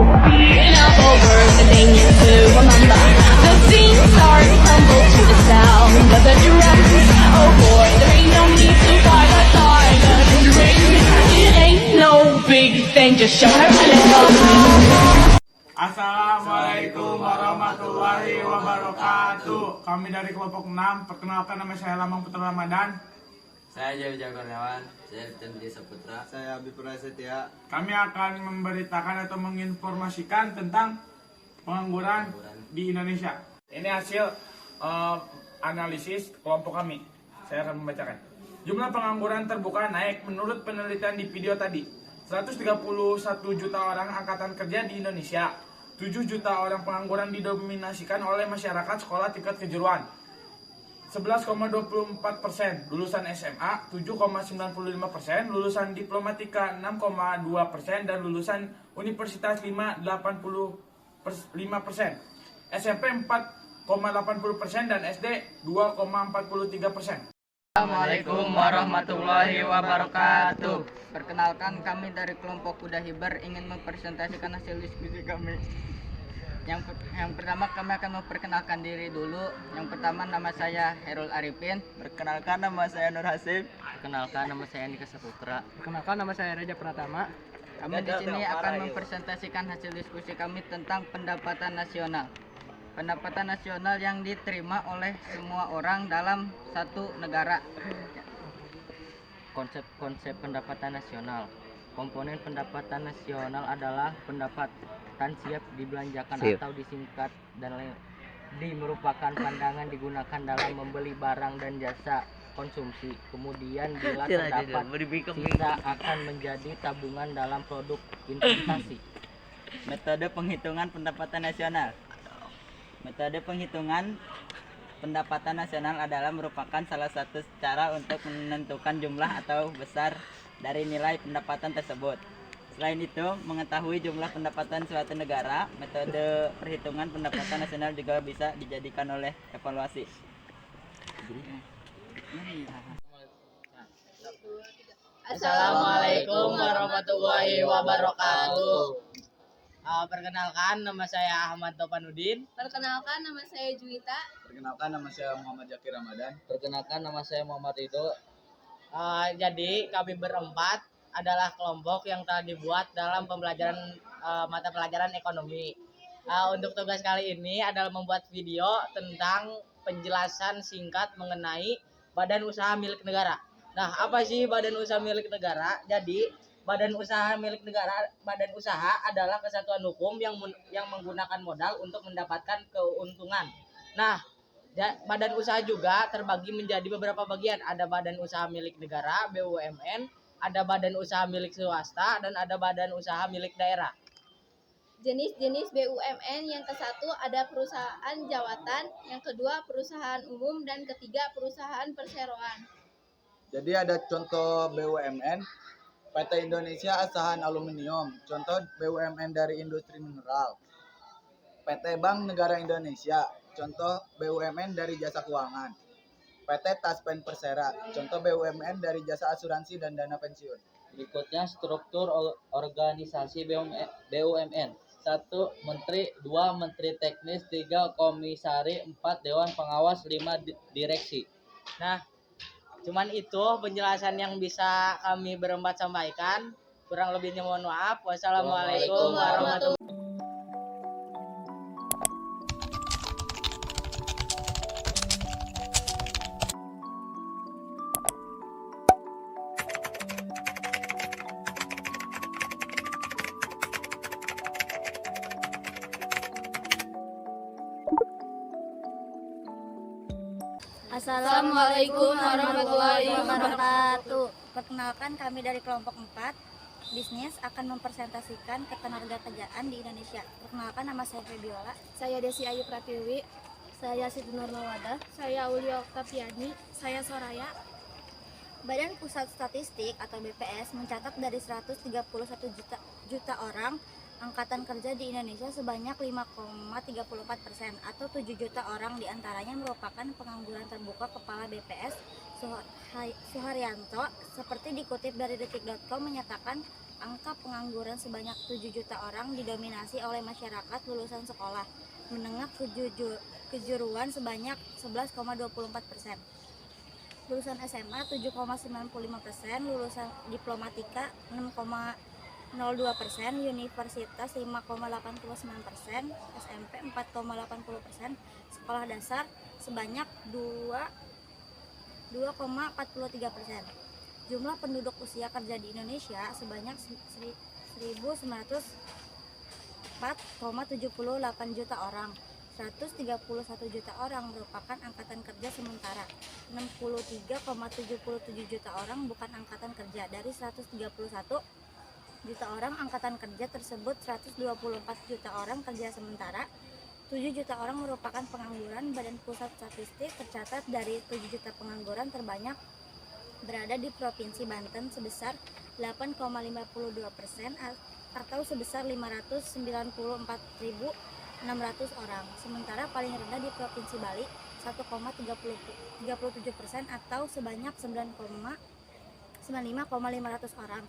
Now over the thing to remember. The things start to tumble to the sound of the drums. Oh boy, there ain't no need to fight a time. It ain't no big thing, just show her and let go. Assalamualaikum warahmatullahi wabarakatuh. Kami dari kelompok 6, perkenalkan nama saya Lamang Putra Ramadan. Saya Jawa Kurniawan, saya Chandri Saputra. Saya Abi Prasetya. Kami akan memberitakan atau menginformasikan tentang pengangguran di Indonesia. Ini hasil analisis kelompok kami. Saya akan membacakan. Jumlah pengangguran terbuka naik menurut penelitian di video tadi. 131 juta orang angkatan kerja di Indonesia. 7 juta orang pengangguran didominasikan oleh masyarakat sekolah tingkat kejuruan. 11,24% lulusan SMA, 7,95% lulusan diplomatika, 6,2% dan lulusan universitas 5,85%. SMP 4,80% dan SD 2,43%. Assalamualaikum warahmatullahi wabarakatuh. Perkenalkan, kami dari kelompok Kuda Hibar ingin mempresentasikan hasil diskusi kami. Yang pertama kami akan memperkenalkan diri dulu. Yang pertama, nama saya Herul Arifin. Perkenalkan, nama saya Nur Hasim. Perkenalkan, nama saya Andika Saputra. Perkenalkan, nama saya Raja Pratama. Kami di sini akan mempresentasikan hasil diskusi kami tentang pendapatan nasional. Pendapatan nasional yang diterima oleh semua orang dalam satu negara. Konsep pendapatan nasional. Komponen pendapatan nasional adalah pendapatan siap dibelanjakan atau disingkat dan merupakan pandangan digunakan dalam membeli barang dan jasa konsumsi. Kemudian bila terdapat sisa akan menjadi tabungan dalam produk investasi. Metode penghitungan pendapatan nasional. Metode penghitungan pendapatan nasional adalah merupakan salah satu cara untuk menentukan jumlah atau besar dari nilai pendapatan tersebut. Selain itu, mengetahui jumlah pendapatan suatu negara, metode perhitungan pendapatan nasional juga bisa dijadikan oleh evaluasi. Assalamualaikum warahmatullahi wabarakatuh. Perkenalkan, nama saya Ahmad Topanudin. Perkenalkan, nama saya Juwita. Perkenalkan, nama saya Muhammad Zakir Ramadan. Perkenalkan, nama saya Muhammad Ridho. Jadi kami berempat adalah kelompok yang telah dibuat dalam pembelajaran mata pelajaran ekonomi. Untuk tugas kali ini adalah membuat video tentang penjelasan singkat mengenai badan usaha milik negara. Nah, apa sih badan usaha milik negara? Jadi badan usaha milik negara, badan usaha adalah kesatuan hukum yang menggunakan modal untuk mendapatkan keuntungan. Nah, badan usaha juga terbagi menjadi beberapa bagian. Ada badan usaha milik negara, BUMN, ada badan usaha milik swasta, dan ada badan usaha milik daerah. Jenis-jenis BUMN yang ke-1 ada perusahaan jawatan, yang kedua perusahaan umum, dan ketiga perusahaan perseroan. Jadi ada contoh BUMN, PT Indonesia Asahan Aluminium, contoh BUMN dari industri mineral. PT Bank Negara Indonesia, contoh BUMN dari jasa keuangan. PT Taspen Persera, contoh BUMN dari jasa asuransi dan dana pensiun. Berikutnya struktur organisasi BUMN. 1. Menteri, 2. Menteri Teknis, 3. Komisari, 4. Dewan Pengawas, 5. Direksi. Nah, cuman itu penjelasan yang bisa kami berempat sampaikan. Kurang lebihnya mohon maaf. Wassalamualaikum warahmatullahi wabarakatuh. Assalamualaikum warahmatullahi wabarakatuh. Perkenalkan, kami dari kelompok 4 bisnis akan mempresentasikan ketenagakerjaan di Indonesia. Perkenalkan, nama saya Febiola. Saya Desi Ayu Pratiwi. Saya Siti Nurmawada. Saya Aulia Oktaviani. Saya Soraya. Badan Pusat Statistik atau BPS mencatat dari 131 juta orang angkatan kerja di Indonesia sebanyak 5,34% atau 7 juta orang diantaranya merupakan pengangguran terbuka. Kepala BPS Suharyanto seperti dikutip dari detik.com menyatakan angka pengangguran sebanyak 7 juta orang didominasi oleh masyarakat lulusan sekolah menengah kejuruan sebanyak 11,24%. Lulusan SMA 7,95%, lulusan diplomatika 6,02%, universitas 5,89%, SMP 4,80%, sekolah dasar sebanyak 2,43%. Jumlah penduduk usia kerja di Indonesia sebanyak 1.904,78 juta orang. 131 juta orang merupakan angkatan kerja sementara. 63,77 juta orang bukan angkatan kerja. Dari 131 juta orang angkatan kerja tersebut, 124 juta orang kerja sementara. 7 juta orang merupakan pengangguran. Badan Pusat Statistik tercatat dari 7 juta pengangguran terbanyak berada di Provinsi Banten sebesar 8,52% atau sebesar 594.600 orang. Sementara paling rendah di Provinsi Bali 1,37% atau sebanyak 95,500 orang.